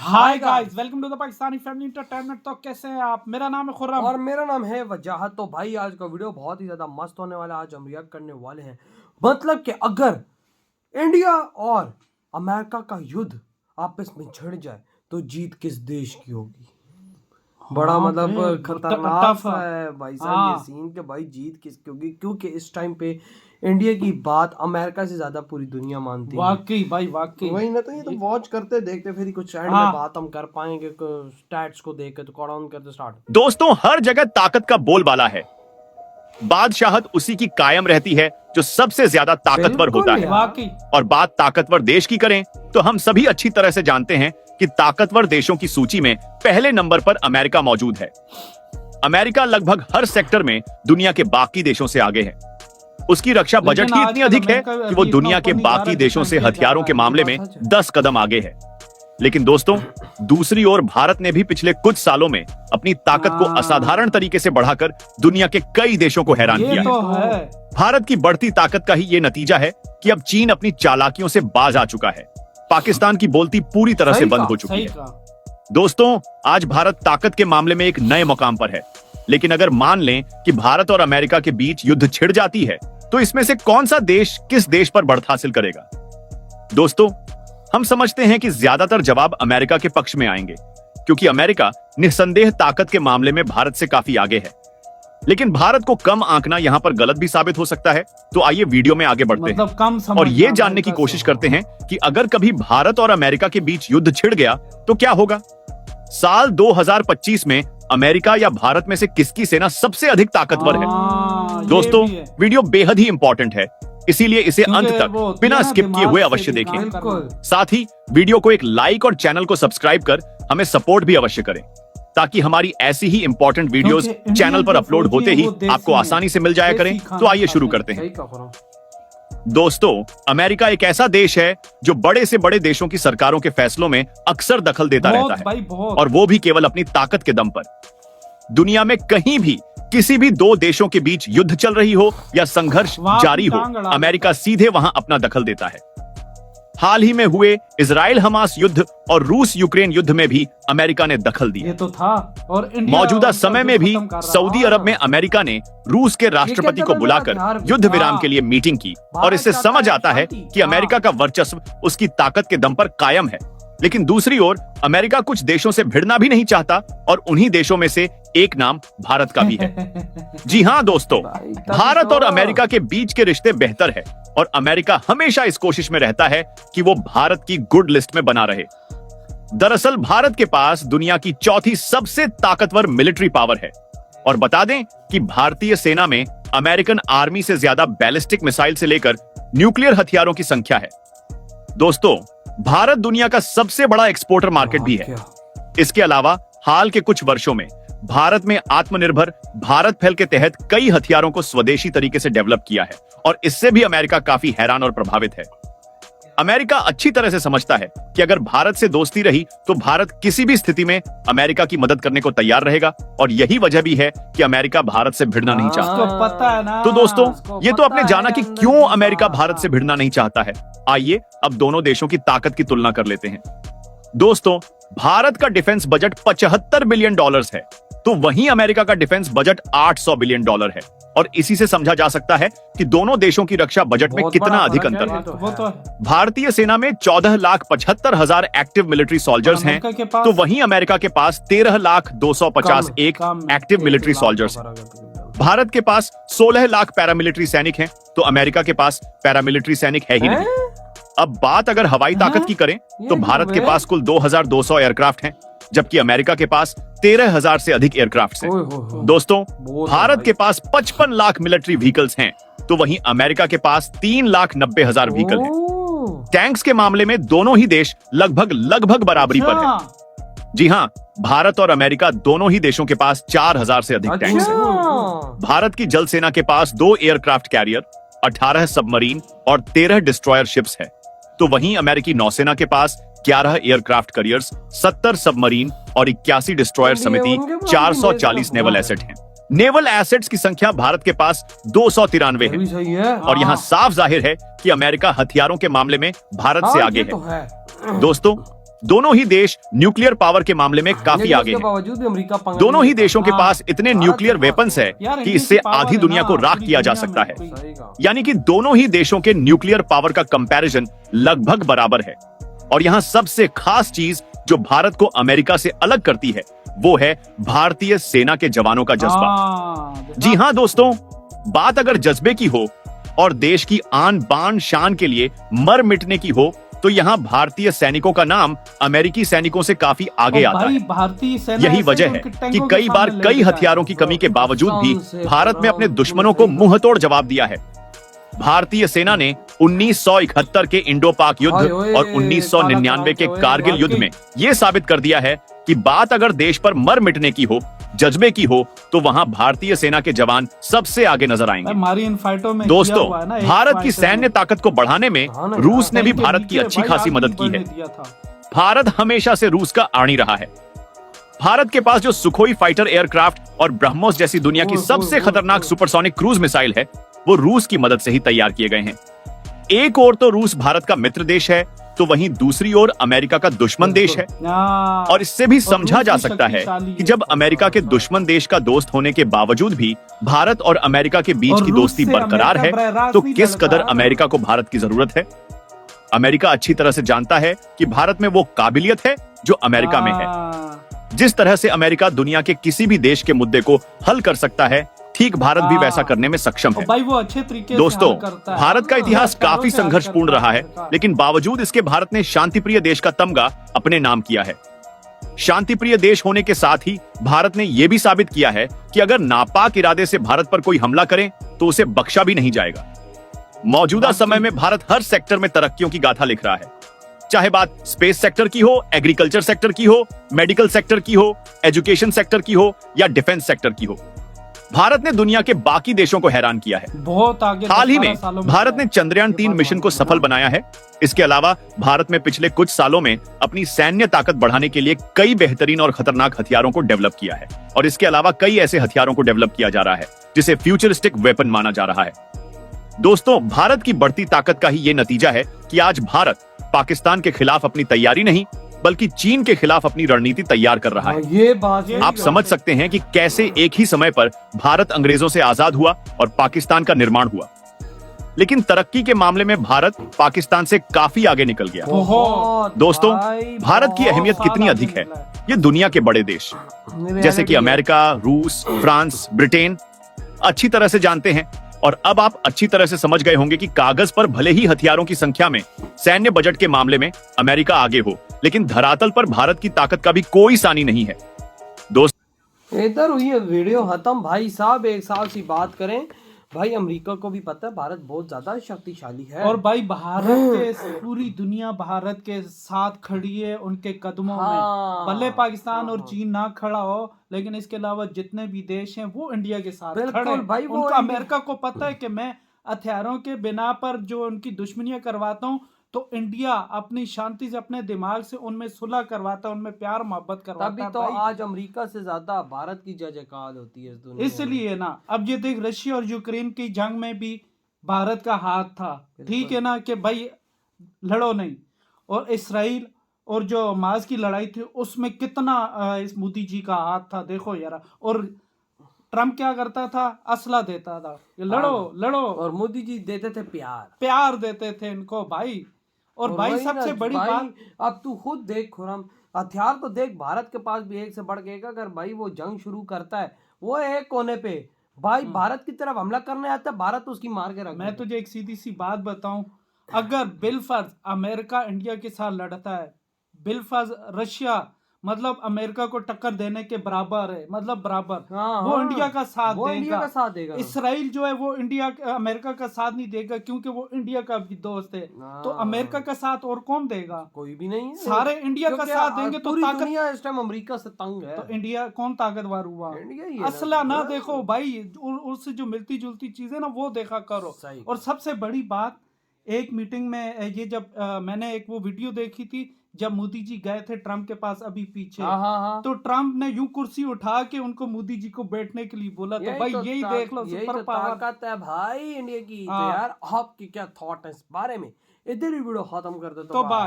Hi guys, welcome to the Pakistani family entertainment. तो कैसे हैं आप? मेरा नाम है खुर्रम और मेरा नाम है वजाहत। तो भाई आज का वीडियो बहुत ही ज्यादा मस्त होने वाला है। आज हम रिएक्ट करने वाले हैं मतलब कि अगर इंडिया और अमेरिका का युद्ध आपस में छिड़ जाए तो जीत किस देश की होगी। बड़ा मतलब खतरनाक है भाई साहब ये सीन के भाई जीत किसकी होगी, क्योंकि इस टाइम पे इंडिया की बात अमेरिका से ज्यादा पूरी दुनिया मानती है। वाकई भाई वाकई वही ना, तो ये तो वॉच करते देखते फिर कुछ एंड में बात हम कर पाएंगे। स्टैट्स को देख के तो काउंट करते स्टार्ट। दोस्तों, हर जगह ताकत का बोलबाला है। बादशाहत उसी की कायम रहती है जो सबसे ज्यादा ताकतवर होता है। वाकई। और बात ताकतवर देश की करें तो हम सभी अच्छी तरह से जानते हैं कि ताकतवर देशों की सूची में पहले नंबर पर अमेरिका मौजूद है। अमेरिका लगभग हर सेक्टर में दुनिया के बाकी देशों से आगे है। उसकी रक्षा बजट ही इतनी अधिक है कि वो दुनिया के बाकी देशों से हथियारों के मामले में 10 कदम आगे है। लेकिन दोस्तों, दूसरी ओर भारत ने भी पिछले कुछ सालों में अपनी ताकत को असाधारण तरीके से बढ़ाकर दुनिया के कई देशों को हैरान किया है। भारत की बढ़ती ताकत का ही ये नतीजा है कि अब चीन अपनी चालाकियों से बाज आ चुका है। पाकिस्तान की बोलती पूरी तरह से बंद हो चुकी है। दोस्तों, आज भारत ताकत के मामले में एक नए मुकाम पर है। लेकिन अगर मान लें कि भारत और अमेरिका के बीच युद्ध छिड़ जाती है तो इसमें से कौन सा देश किस देश पर बढ़त हासिल करेगा? दोस्तों, हम समझते हैं कि ज्यादातर जवाब अमेरिका के पक्ष में आएंगे, क्योंकि अमेरिका निस्संदेह ताकत के मामले में भारत से काफी आगे है। लेकिन भारत को कम आंकना यहां पर गलत भी साबित हो सकता है। तो आइए वीडियो में आगे बढ़ते हैं और ये जानने की कोशिश करते हैं कि अगर कभी भारत और अमेरिका के बीच युद्ध छिड़ गया तो क्या होगा। साल 2025 में अमेरिका या भारत में से किसकी सेना सबसे अधिक ताकतवर है? दोस्तों, वीडियो बेहद ही इंपॉर्टेंट है, इसीलिए इसे अंत तक बिना स्किप किए हुए अवश्य देखें। साथ ही वीडियो को एक लाइक और चैनल को सब्सक्राइब कर हमें सपोर्ट भी अवश्य करें, ताकि हमारी ऐसी ही इंपॉर्टेंट वीडियोस चैनल पर अपलोड होते ही आपको आसानी से मिल जाया करें। तो आइए शुरू करते हैं। दोस्तों, अमेरिका एक ऐसा देश है जो बड़े से बड़े देशों की सरकारों के फैसलों में अक्सर दखल देता रहता है, और वो भी केवल अपनी ताकत के दम पर। दुनिया में कहीं भी किसी भी दो देशों के बीच युद्ध चल रही हो या संघर्ष जारी हो, अमेरिका सीधे वहां अपना दखल देता है। हाल ही में हुए इजराइल हमास युद्ध और रूस यूक्रेन युद्ध में भी अमेरिका ने दखल दी। ये तो था। और मौजूदा समय में भी सऊदी अरब में अमेरिका ने रूस के राष्ट्रपति को बुलाकर युद्ध विराम के लिए मीटिंग की, और इससे समझ आता है कि अमेरिका का वर्चस्व उसकी ताकत के दम पर कायम है। लेकिन दूसरी ओर अमेरिका कुछ देशों से भिड़ना भी नहीं चाहता, और उन्हीं देशों में से एक नाम भारत का भी है। जी हाँ दोस्तों, भारत और अमेरिका के बीच के रिश्ते बेहतर है, और अमेरिका हमेशा इस कोशिश में रहता है कि वो भारत की गुड लिस्ट में बना रहे। दरअसल भारत के पास दुनिया की चौथी सबसे ताकतवर मिलिट्री पावर है, और बता दें कि भारतीय सेना में अमेरिकन आर्मी से ज्यादा बैलिस्टिक मिसाइल से लेकर न्यूक्लियर हथियारों की संख्या है। दोस्तों, भारत दुनिया का सबसे बड़ा एक्सपोर्टर मार्केट भी है। इसके अलावा हाल के कुछ वर्षों में भारत में आत्मनिर्भर भारत पहल के तहत कई हथियारों को स्वदेशी तरीके से डेवलप किया है, और इससे भी अमेरिका काफी हैरान और प्रभावित है। अमेरिका अच्छी तरह से समझता है कि अगर भारत से दोस्ती रही तो भारत किसी भी स्थिति में अमेरिका की मदद करने को तैयार रहेगा, और यही वजह भी है कि अमेरिका भारत से भिड़ना नहीं चाहता। पता है ना। तो दोस्तों, ये तो आपने जाना कि क्यों अमेरिका भारत से भिड़ना नहीं चाहता है। आइए अब दोनों देशों की ताकत की तुलना कर लेते हैं। दोस्तों, भारत का डिफेंस बजट $75 बिलियन है, तो वहीं अमेरिका का डिफेंस बजट $800 बिलियन है, और इसी से समझा जा सकता है कि दोनों देशों की रक्षा बजट में कितना अधिक अंतर है। भारतीय सेना में 14,75,000 एक्टिव मिलिट्री सोल्जर्स हैं, तो वहीं अमेरिका के पास 13,251 एक्टिव मिलिट्री सोल्जर्स हैं। भारत के पास 16 लाख पैरामिलिट्री सैनिक हैं, तो अमेरिका के पास पैरामिलिट्री सैनिक है ही नहीं। अब बात अगर हवाई ताकत की करें तो भारत के पास कुल 2,200 एयरक्राफ्ट हैं, जबकि अमेरिका के पास 13,000 से अधिक एयरक्राफ्ट हैं। दोस्तों, भारत के पास 55 लाख मिलिट्री व्हीकल्स हैं, तो वहीं अमेरिका के पास 3,90,000 व्हीकल हैं। टैंक्स के मामले में दोनों ही देश लगभग बराबरी पर हैं। जी हाँ, भारत और अमेरिका दोनों ही देशों के पास 4,000 से अधिक टैंक्स हैं। भारत की जल सेना के पास 2 एयरक्राफ्ट कैरियर, 18 सबमरीन और 13 डिस्ट्रॉयर शिप्स है, तो वहीं अमेरिकी नौसेना के पास 11 एयरक्राफ्ट कैरियर्स, 70 सबमरीन और 81 डिस्ट्रॉयर समिति 440 नेवल एसेट हैं। नेवल एसेट्स की संख्या भारत के पास 293 है, और यहाँ साफ जाहिर है कि अमेरिका हथियारों के मामले में भारत से आगे है। दोस्तों, दोनों ही देश न्यूक्लियर पावर के मामले में काफी लेकिन आगे उसके हैं। बावजूद भी अमेरिका पंगा दोनों नहीं ही लेता। देशों के हाँ, पास इतने भारत न्यूक्लियर के पास वेपन्स है यार, कि इंडिया इससे की पावर आधी है दुनिया ना, को राख पूरी किया जा दुनिया सकता में है। कोई- सही कहा। यानी कि दोनों ही देशों के न्यूक्लियर पावर का कंपैरिजन लगभग बराबर है। और यहां सबसे खास चीज जो भारत को अमेरिका से अलग करती है वो है भारतीय सेना के जवानों का जज्बा। हाँ, जी हां दोस्तों, बात अगर जज्बे की हो और देश की आन बान शान के लिए मर मिटने की हो तो यहाँ भारतीय सैनिकों का नाम अमेरिकी सैनिकों से काफी आगे और आता भाई है। भारतीय सेना यही ऐसे वजह है उनके कि टैंकों के कई बार सामने कई लड़ हथियारों की कमी के बावजूद भी से भारत ने अपने बड़ा दुश्मनों को सही मुंहतोड़ जवाब दिया है। भारतीय सेना ने 1971 के इंडो पाक युद्ध हाय ओए, और 1999 के काला कारगिल युद्ध में यह साबित कर दिया है कि बात अगर देश पर मर मिटने की हो, जज्बे की हो, तो वहां भारतीय सेना के जवान सबसे आगे नजर आएंगे। हमारी इन फाइटों में दोस्तों, किया हुआ है ना, एक भारत की फाइटर सैन्य में। ताकत को बढ़ाने में हाँ ना, रूस ने भी इनके भारत की नीचे अच्छी भाई खासी आगे मदद की बढ़ने है। दिया था। भारत हमेशा से रूस का आड़ी रहा है। भारत के पास जो सुखोई फाइटर एयरक्राफ्ट और ब्रह्मोस जैसी दुनिया की सबसे खतरनाक सुपरसोनिक क्रूज मिसाइल है, वो रूस की मदद से ही तैयार किए गए हैं। एक ओर तो रूस भारत का मित्र देश है, तो वहीं दूसरी ओर अमेरिका का दुश्मन देश है। हाँ, और इससे भी समझा रूस जा भी सकता है शक्तिशाली कि है। जब अमेरिका के दुश्मन देश का दोस्त होने के बावजूद भी भारत और अमेरिका के बीच और की रूस दोस्ती से बरकरार है, अमेरिका बराह तो नहीं किस लड़ता कदर है। अमेरिका को भारत की जरूरत है। अमेरिका अच्छी तरह से जानता है कि भारत में वो काबिलियत है जो अमेरिका में है। हाँ, जिस तरह से अमेरिका दुनिया के किसी भी देश के मुद्दे को हल कर सकता है, ठीक भारत भी वैसा करने में सक्षम और है। भाई वो अच्छे तरीके दोस्तों, से हल करता है। भारत का इतिहास हथियारों काफी से हल संघर्षपूर्ण करता रहा है, लेकिन बावजूद इसके भारत ने शांतिप्रिय देश का तमगा अपने नाम किया है। शांतिप्रिय देश होने के साथ ही भारत ने यह भी साबित किया है कि अगर नापाक इरादे से भारत पर कोई हमला करे तो उसे बख्शा भी नहीं जाएगा। मौजूदा समय में भारत हर सेक्टर में तरक्कियों की गाथा लिख रहा है, चाहे बात स्पेस सेक्टर की हो, एग्रीकल्चर सेक्टर की हो, मेडिकल सेक्टर की हो, एजुकेशन सेक्टर की हो या डिफेंस सेक्टर की हो। भारत ने दुनिया के बाकी देशों को हैरान किया है। बहुत आगे हाल ही 10-12 में सालों भारत ने चंद्रयान 3 मिशन को सफल बनाया है। इसके अलावा भारत में पिछले कुछ सालों में अपनी सैन्य ताकत बढ़ाने के लिए कई बेहतरीन और खतरनाक हथियारों को डेवलप किया है, और इसके अलावा कई ऐसे हथियारों को डेवलप किया जा रहा है जिसे फ्यूचरिस्टिक वेपन माना जा रहा है। दोस्तों, भारत की बढ़ती ताकत का ही ये नतीजा है कि आज भारत पाकिस्तान के खिलाफ अपनी तैयारी नहीं बल्कि चीन के खिलाफ अपनी रणनीति तैयार कर रहा है। ये बात है। आप समझ सकते हैं कि कैसे एक ही समय पर भारत अंग्रेजों से आजाद हुआ और पाकिस्तान का निर्माण हुआ, लेकिन तरक्की के मामले में भारत पाकिस्तान से काफी आगे निकल गया। बहुत दोस्तों, भाई, भारत की अहमियत साल कितनी आगे अधिक है। निकला है। ये दुनिया के बड़े देश जैसे कि अमेरिका, रूस, फ्रांस, ब्रिटेन अच्छी तरह से जानते हैं। और अब आप अच्छी तरह से समझ गए होंगे कि कागज पर भले ही हथियारों की संख्या में, सैन्य बजट के मामले में अमेरिका आगे हो, लेकिन धरातल पर भारत की ताकत का भी कोई सानी नहीं है। इधर हुई है वीडियो खत्म। भाई साहब, एक साल से बात करें, भाई अमेरिका को भी पता है भारत बहुत ज्यादा शक्तिशाली है। और भाई भारत के पूरी दुनिया भारत के साथ खड़ी है उनके कदमों हाँ, में। भले पाकिस्तान और हाँ। चीन ना खड़ा हो, लेकिन इसके अलावा जितने भी देश हैं वो इंडिया के साथ बिल्कुल खड़े हैं। भाई, वो उनका इंडिया- अमेरिका को पता है कि मैं हथियारों के बिना पर जो उनकी दुश्मनियां करवाता हूँ, तो इंडिया अपनी शांति से अपने दिमाग से उनमें सुलह करवाता है, उनमें प्यार मोहब्बत करवाता तभी है तो भाई। आज अमेरिका से ज्यादा भारत की जय जयकार होती है इस दुनिया में। इसलिए ना, अब ये देख, रशिया और यूक्रेन की जंग में भी भारत का हाथ था। ठीक है ना, कि भाई लड़ो नहीं। और इसराइल और जो हमास की लड़ाई थी उसमें कितना इस मोदी जी का हाथ था, देखो यार। और ट्रम्प क्या करता था, असला देता था, ये लड़ो लड़ो, और मोदी जी देते थे प्यार। प्यार देते थे इनको भाई। और भाई वही सबसे ना, बड़ी भाई, बात, अब तू खुद देख खुरम, हथियार तो देख भारत के पास भी एक से बढ़ के एक। अगर भाई वो जंग शुरू करता है, वो एक कोने पे भाई भारत की तरफ हमला करने आता है, भारत उसकी मार के रख मैं देता है। तुझे एक सीधी सी बात बताऊं, अगर बिलफर्ज अमेरिका इंडिया के साथ लड़ता है, बिलफर्ज रशिया मतलब अमेरिका को टक्कर देने के बराबर है, मतलब बराबर, हाँ, वो हाँ, इंडिया का साथ वो इंडिया का देगा। साथ देगा। इसराइल जो है वो अमेरिका का साथ नहीं देगा, क्योंकि वो इंडिया का भी दोस्त है। तो हाँ। अमेरिका का साथ और कौन देगा? कोई भी नहीं है। सारे इंडिया का क्योंकि साथ देंगे तो पूरी ताकत, दुनिया इस टाइम अमेरिका से तंग है। तो इंडिया कौन ताकतवर हुआ? इंडिया ही है असला ना हाँ। देखो भाई, उससे जो मिलती जुलती चीजें ना वो देखा करो। सही। और सबसे बड़ी बात, एक मीटिंग में ये जब मैंने एक वो वीडियो देखी थी, जब मोदी जी गए थे ट्रम्प के पास अभी पीछे, हाँ, हाँ, हाँ। तो ट्रम्प ने यूं कुर्सी उठा के उनको मोदी जी को बैठने के लिए बोला। तो भाई यही देख लो, यही सुपर तो पावर। ताकत है भाई इंडिया की। तो हाँ। यार आपकी क्या थॉट है इस बारे में? इधर ही वीडियो खत्म कर दे तो बाय।